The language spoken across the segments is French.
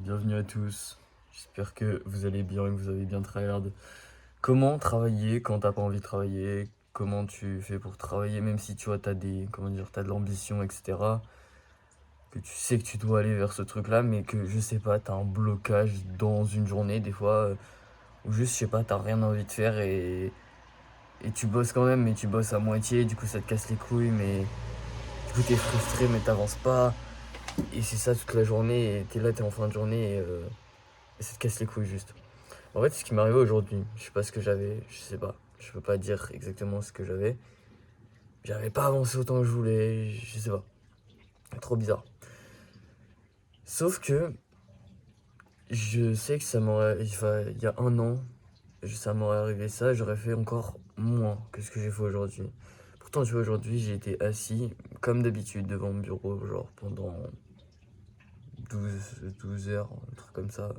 bienvenue à tous. J'espère que vous allez bien et que vous avez bien tryhard. Comment travailler quand t'as pas envie de travailler? Comment tu fais pour travailler même si tu vois t'as de l'ambition, etc. Que tu sais que tu dois aller vers ce truc-là, mais que je sais pas, t'as un blocage dans une journée des fois, ou juste je sais pas, t'as rien envie de faire et tu bosses quand même, mais tu bosses à moitié, du coup ça te casse les couilles, mais du coup t'es frustré mais t'avances pas. Et c'est ça toute la journée, et t'es là, t'es en fin de journée et ça te casse les couilles juste. En fait, ce qui m'est arrivé aujourd'hui, je sais pas ce que j'avais, je sais pas. Je peux pas dire exactement ce que j'avais. J'avais pas avancé autant que je voulais, je sais pas. Trop bizarre. Sauf que je sais que ça m'aurait. Enfin, il y a un an, ça m'aurait arrivé ça, j'aurais fait encore moins que ce que j'ai fait aujourd'hui. Pourtant, tu vois, aujourd'hui, j'ai été assis, comme d'habitude, devant mon bureau, genre pendant 12 heures, un truc comme ça.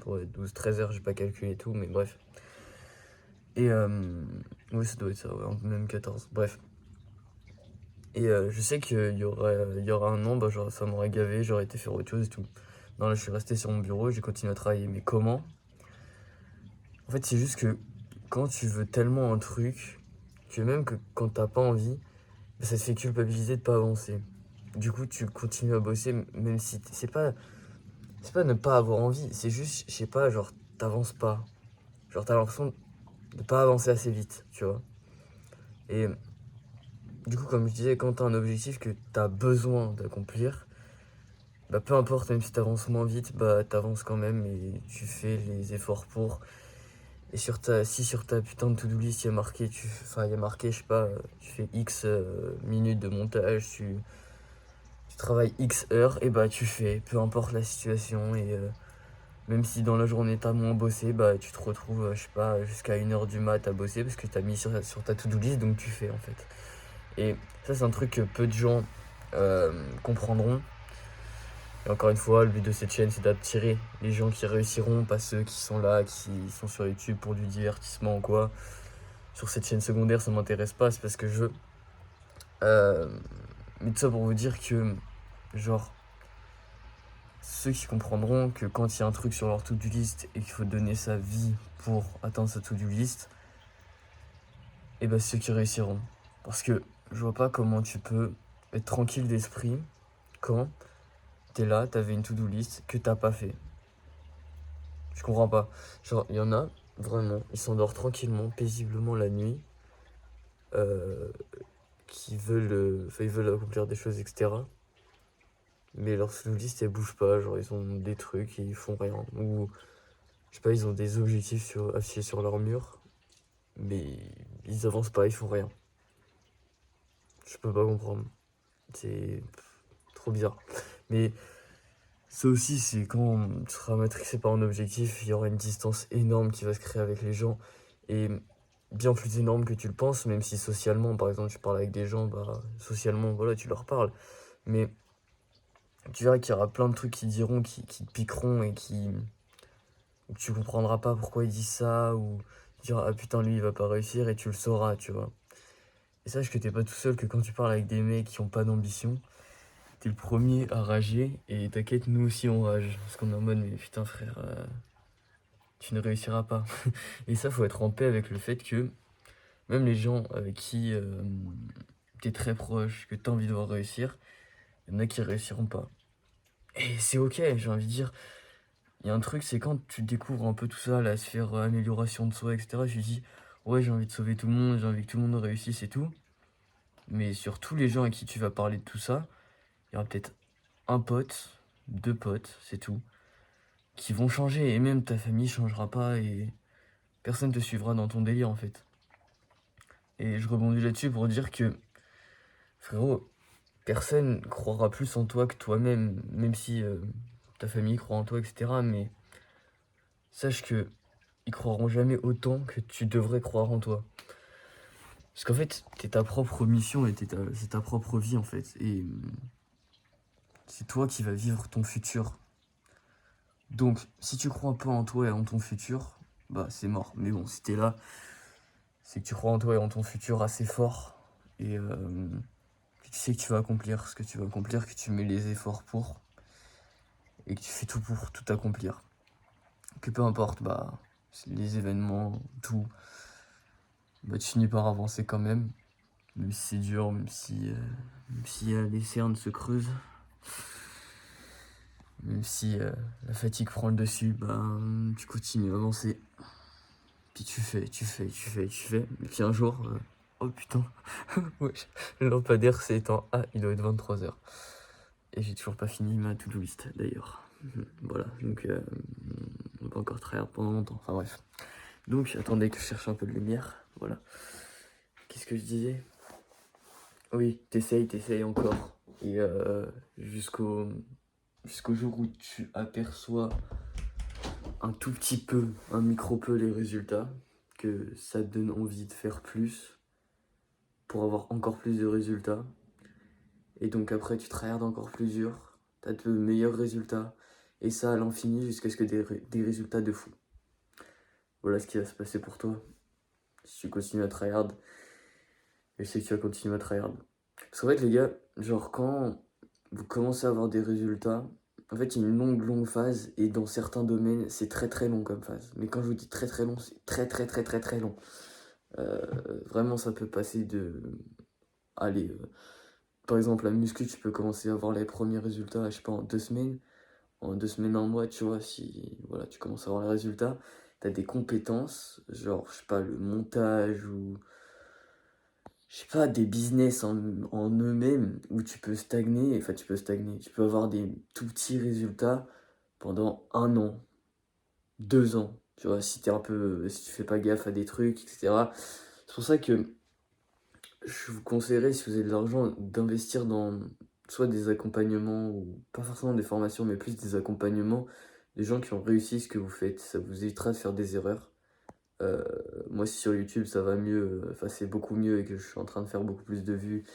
Ouais, 12, 13 heures, j'ai pas calculé tout, mais bref. Et oui, ça doit être ça, ouais, même 14. Bref. Et je sais qu'il y aura un an, bah, genre, ça m'aurait gavé, j'aurais été faire autre chose et tout. Non, là, je suis resté sur mon bureau et j'ai continué à travailler. Mais comment? En fait, c'est juste que quand tu veux tellement un truc, que même que quand t'as pas envie, bah, ça te fait culpabiliser de pas avancer. Du coup, tu continues à bosser, même si c'est pas ne pas avoir envie, c'est juste, je sais pas, genre, t'avances pas. Genre, t'as l'impression de pas avancer assez vite, tu vois. Et du coup, comme je disais, quand t'as un objectif que t'as besoin d'accomplir, bah peu importe, même si t'avances moins vite, bah t'avances quand même et tu fais les efforts pour. Et si sur ta putain de to-do list, il y a marqué, il y a marqué, je sais pas, tu fais X minutes de montage, tu travailles X heures, et bah tu fais, peu importe la situation. Et même si dans la journée t'as moins bossé, bah tu te retrouves, je sais pas, jusqu'à 1 heure du mat à bosser parce que t'as mis sur ta to-do list, donc tu fais en fait. Et ça, c'est un truc que peu de gens comprendront. Et encore une fois, le but de cette chaîne, c'est d'attirer les gens qui réussiront, pas ceux qui sont là, qui sont sur YouTube pour du divertissement ou quoi. Sur cette chaîne secondaire, ça m'intéresse pas, c'est parce que je veux. Mais tout ça pour vous dire que, genre, ceux qui comprendront que quand il y a un truc sur leur to-do list et qu'il faut donner sa vie pour atteindre sa to-do list, et bah c'est ceux qui réussiront. Parce que je vois pas comment tu peux être tranquille d'esprit quand t'es là, t'avais une to-do list que t'as pas fait. Je comprends pas. Genre, il y en a, vraiment, ils s'endorment tranquillement, paisiblement la nuit, euh, ils veulent accomplir des choses, etc. Mais leur to-do list, elle bouge pas. Genre, ils ont des trucs et ils font rien. Ou, je sais pas, ils ont des objectifs affichés sur leur mur, mais ils avancent pas, ils font rien. Je peux pas comprendre. C'est trop bizarre. Mais ça aussi, c'est quand tu seras matrixé par un objectif, il y aura une distance énorme qui va se créer avec les gens. Et bien plus énorme que tu le penses, même si socialement, par exemple, tu parles avec des gens, bah, socialement, voilà, tu leur parles. Mais tu verras qu'il y aura plein de trucs qui diront, qui te piqueront et que tu comprendras pas pourquoi ils disent ça, ou tu diras, ah putain, lui, il va pas réussir, et tu le sauras, tu vois. Et sache que t'es pas tout seul, que quand tu parles avec des mecs qui ont pas d'ambition, t'es le premier à rager, et t'inquiète, nous aussi on rage. Parce qu'on est en mode, mais putain, frère, tu ne réussiras pas. Et ça, faut être en paix avec le fait que même les gens avec qui t'es très proche, que t'as envie de voir réussir, il y en a qui réussiront pas. Et c'est ok, j'ai envie de dire. Il y a un truc, c'est quand tu découvres un peu tout ça, la sphère amélioration de soi, etc. Je me dis, ouais, j'ai envie de sauver tout le monde, j'ai envie que tout le monde réussisse et tout. Mais sur tous les gens à qui tu vas parler de tout ça, il y aura peut-être un pote, deux potes, c'est tout, qui vont changer. Et même ta famille changera pas et personne te suivra dans ton délire en fait. Et je rebondis là-dessus pour dire que, frérot, personne croira plus en toi que toi-même, même si ta famille croit en toi, etc. Mais sache que ils croiront jamais autant que tu devrais croire en toi. Parce qu'en fait, t'es ta propre mission et c'est ta propre vie en fait. Et c'est toi qui vas vivre ton futur. Donc, si tu crois pas en toi et en ton futur, bah c'est mort. Mais bon, si t'es là, c'est que tu crois en toi et en ton futur assez fort. Et que tu sais que tu vas accomplir ce que tu vas accomplir, que tu mets les efforts pour. et que tu fais tout pour tout accomplir. Que peu importe, les événements, tout, tu finis par avancer quand même si c'est dur, même si les cernes se creusent, même si la fatigue prend le dessus, tu continues à avancer. Puis tu fais. Et puis un jour, oh putain, le lampadaire s'est éteint. Ah, il doit être 23h. Et j'ai toujours pas fini ma to-do list d'ailleurs. Voilà, donc on va encore travailler pendant longtemps. Enfin bref. Donc attendez que je cherche un peu de lumière. Voilà. Qu'est-ce que je disais? Oui, t'essayes encore. Et jusqu'au jour où tu aperçois un tout petit peu, un micro peu les résultats, que ça te donne envie de faire plus pour avoir encore plus de résultats. Et donc après tu travailles encore plus dur, t'as de meilleurs résultats, et ça à l'infini jusqu'à ce que des résultats de fou. Voilà ce qui va se passer pour toi si tu continues à tryhard. Et je sais que tu vas continuer à tryhard. Parce qu'en fait les gars, genre quand vous commencez à avoir des résultats, en fait il y a une longue phase, et dans certains domaines c'est très long comme phase. Mais quand je vous dis très long, c'est très long. Vraiment ça peut passer de... Allez, par exemple la muscu, tu peux commencer à avoir les premiers résultats, je sais pas, en 2 semaines. En 2 semaines, un mois, tu vois, si voilà, tu commences à avoir les résultats, t'as des compétences, genre, je sais pas, le montage ou, je sais pas, des business en eux-mêmes où tu peux stagner, tu peux avoir des tout petits résultats pendant 1 an, 2 ans, tu vois, si tu fais pas gaffe à des trucs, etc. C'est pour ça que je vous conseillerais, si vous avez de l'argent, d'investir dans soit des accompagnements, ou pas forcément des formations, mais plus des accompagnements, des gens qui ont réussi ce que vous faites. Ça vous évitera de faire des erreurs. Moi, si sur YouTube ça va mieux, enfin c'est beaucoup mieux, et que je suis en train de faire beaucoup plus de vues,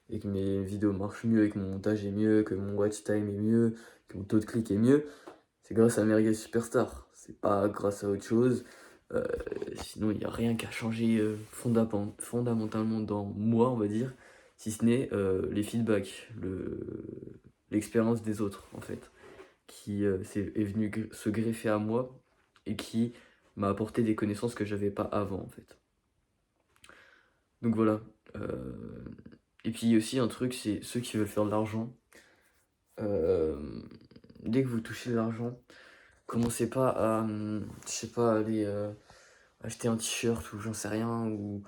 et que mes vidéos marchent mieux, et que mon montage est mieux, que mon watch time est mieux, que mon taux de clic est mieux, c'est grâce à Merguez Superstar. C'est pas grâce à autre chose. Euh, Sinon, il n'y a rien qu'à changer fondamentalement dans moi, on va dire, si ce n'est les feedbacks, l'expérience des autres, en fait, qui est venu se greffer à moi, et qui m'a apporté des connaissances que j'avais pas avant, en fait. Donc voilà. Et puis aussi, un truc, c'est ceux qui veulent faire de l'argent. Euh, Dès que vous touchez de l'argent, commencez pas à, je sais pas, aller acheter un t-shirt, ou j'en sais rien, ou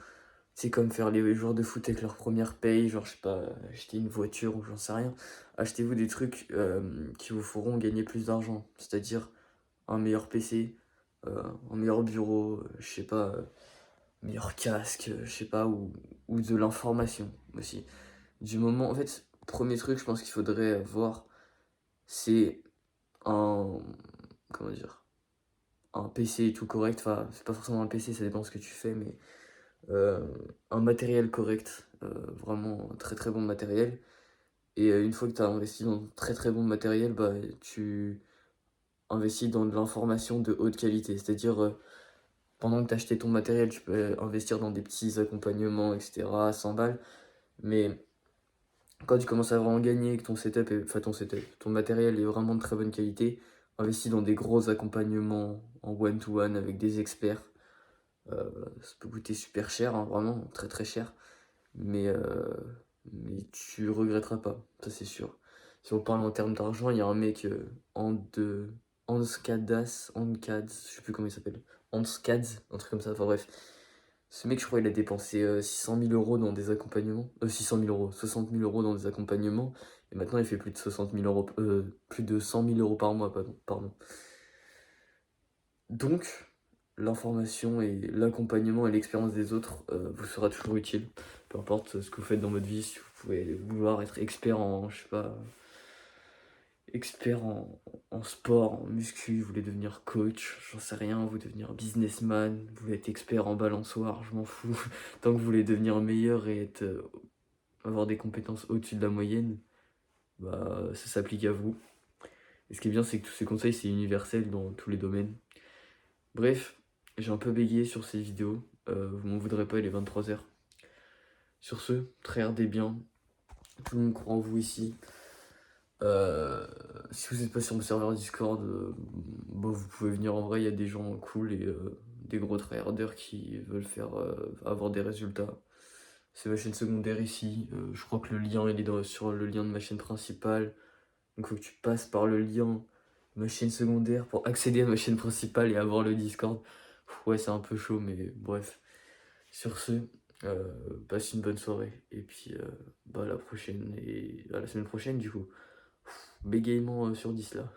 c'est comme faire les joueurs de foot avec leur première paye, genre je sais pas, acheter une voiture, ou j'en sais rien. Achetez-vous des trucs qui vous feront gagner plus d'argent, c'est-à-dire un meilleur PC, un meilleur bureau, je sais pas, meilleur casque, je sais pas, ou de l'information aussi. Du moment, en fait, premier truc, je pense qu'il faudrait avoir, c'est un, comment dire, un PC tout correct. Enfin, c'est pas forcément un PC, ça dépend de ce que tu fais, mais un matériel correct, vraiment un très bon matériel. Et une fois que tu as investi dans très bon matériel, tu investis dans de l'information de haute qualité. C'est-à-dire, pendant que tu acheté ton matériel, tu peux investir dans des petits accompagnements, etc., 100 balles. Mais quand tu commences à vraiment gagner, que ton matériel est vraiment de très bonne qualité, investis dans des gros accompagnements en one-to-one avec des experts. Ça peut coûter super cher, hein, vraiment très cher, mais tu regretteras pas, ça c'est sûr. Si on parle en termes d'argent, il y a un mec, Hans Kadas, je sais plus comment il s'appelle, Hans Kads, un truc comme ça, enfin bref. Ce mec, je crois, il a dépensé 600 000 euros dans des accompagnements. 600 000 euros, 60 000 euros dans des accompagnements. Et maintenant, il fait plus de 60 000 euros, plus de 100 000 euros par mois, pardon. Donc, l'information et l'accompagnement et l'expérience des autres vous sera toujours utile. Peu importe ce que vous faites dans votre vie, si vous pouvez vouloir être expert en, je sais pas, expert en sport, en muscu, vous voulez devenir coach, j'en sais rien, vous voulez devenir businessman, vous voulez être expert en balançoire, je m'en fous. Tant que vous voulez devenir meilleur et avoir des compétences au-dessus de la moyenne, ça s'applique à vous. Et ce qui est bien, c'est que tous ces conseils, c'est universel dans tous les domaines. Bref, j'ai un peu bégayé sur ces vidéos, vous m'en voudrez pas, il est 23h. Sur ce, très bien, tout le monde croit en vous ici. Euh, Si vous n'êtes pas sur mon serveur Discord, bon, vous pouvez venir en vrai, il y a des gens cool et des gros tryharders qui veulent faire avoir des résultats. C'est ma chaîne secondaire ici. Je crois que le lien il est sur le lien de ma chaîne principale. Donc il faut que tu passes par le lien de ma chaîne secondaire pour accéder à ma chaîne principale et avoir le Discord. Ouais, c'est un peu chaud, mais bref. Sur ce, passe une bonne soirée. Et puis bah, à la prochaine et à la semaine prochaine du coup. Bégaiement sur 10 là.